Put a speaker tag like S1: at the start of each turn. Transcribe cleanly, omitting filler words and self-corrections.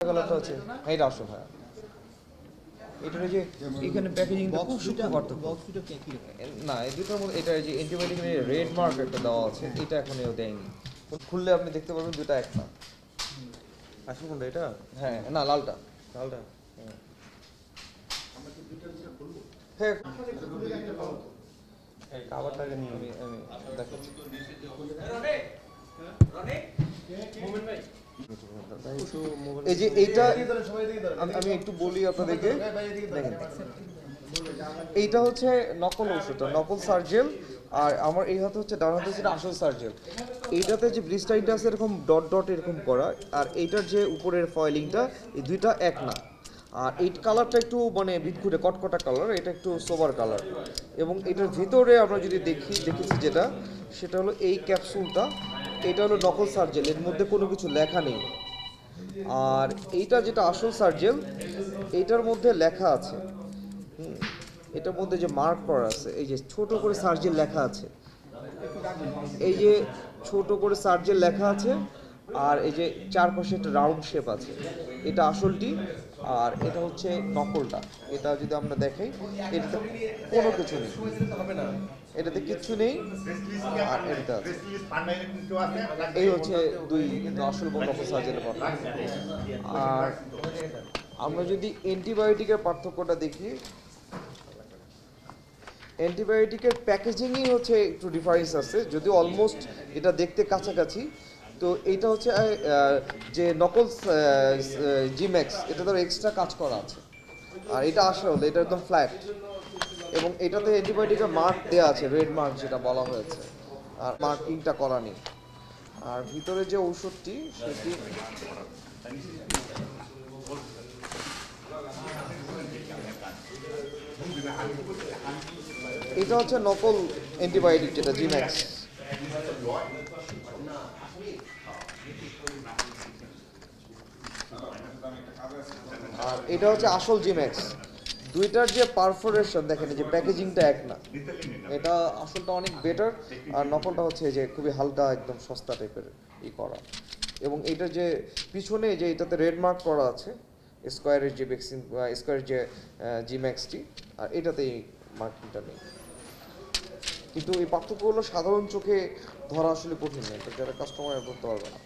S1: কালারটা আছে হ্যাঁ এটা আসল হ্যাঁ এটার যে এখানে প্যাকেজিংটা খুব সূক্ষ্ম পার্থক্য না এই দুটোর মধ্যে এটা যে অ্যান্টিবায়োটিকের রেড মার্ক একটা দেওয়া আছে এটা এখন এও দেয়নি খুললে আপনি দেখতে পারবেন দুটো এক না আসল কোনটা এটা হ্যাঁ না লালটা লালটা হ্যাঁ খাবারটাকে নিয়ে আমি দেখাচ্ছি এই যে এইটা আমি একটু বলি আপনাদেরকে দেখেন এইটা হচ্ছে নকল ওষুধ নকল সার্জেল আর আমার এই হাতে হচ্ছে ডান হাতে হচ্ছে আসল সার্জেল এইটাতে যে ব্লিস্টারিংটা আছে এরকম ডট ডট এরকম করা আর এইটার যে উপরের ফয়েলিংটা এই দুইটা এক না আর এই কালারটা একটু মানে বিদঘুটে কটকটা কালার এটা একটু সোবার কালার এবং এটার ভিতরে আমরা যদি দেখেছি যেটা সেটা হলো এই ক্যাপসুলটা এটা হলো নকল সার্জেল এর মধ্যে কোনো কিছু লেখা নেই আর এইটা যেটা আসল সার্জেল এইটার মধ্যে লেখা আছে এটার মধ্যে যে মার্ক করা আছে এই যে ছোট করে সার্জেল লেখা আছে এই যে ছোট করে সার্জেল লেখা আছে আর এই যে চারপাশে একটা রাউন্ড শেপ আছে এটা আসলটি আর এটা হচ্ছে নকলটা এটা যদি আমরা দেখাই এটাতে কোনো কিছু নেই এটাতে কিচ্ছু নেই আর এটা আছে এই হচ্ছে দুই আসল এবং নকল সার্জেলের পার্থক্য আর আমরা যদি অ্যান্টিবায়োটিকের পার্থক্যটা দেখি অ্যান্টিবায়োটিকের প্যাকেজিংই হচ্ছে একটু ডিফারেন্স আছে যদি অলমোস্ট এটা দেখতে কাছাকাছি তো এইটা হচ্ছে যে নকল জিম্যাক্স এটা ধর এক্সট্রা কাজ করা আছে আর এটা আসল এটা একদম ফ্ল্যাট এবং এটাতে অ্যান্টিবায়োটিকের মার্ক দেওয়া আছে রেড মার্ক যেটা বলা হয়েছে আর মার্কিংটা করা নেই আর ভিতরে যে ঔষধটি সেটি এটা হচ্ছে নকল অ্যান্টিবায়োটিক যেটা জিম্যাক্স আর এটা হচ্ছে আসল জিম্যাক্স দুইটার যে পারফোরেশন দেখেন যে প্যাকেজিংটা এক না এটা আসলটা অনেক বেটার আর নকলটা হচ্ছে যে খুবই হালকা একদম সস্তা টাইপের করা এবং এটার যে পিছনে যে এটাতে রেড মার্ক করা আছে স্কোয়ারের যে ভ্যাকসিন স্কোয়ারের যে জিম্যাক্সটি আর এটাতে এই মার্কিংটা নেই কিন্তু এই পার্থক্যগুলো সাধারণ চোখে ধরা আসলে কঠিন না যারা কাস্টমার ধরতে পারবে না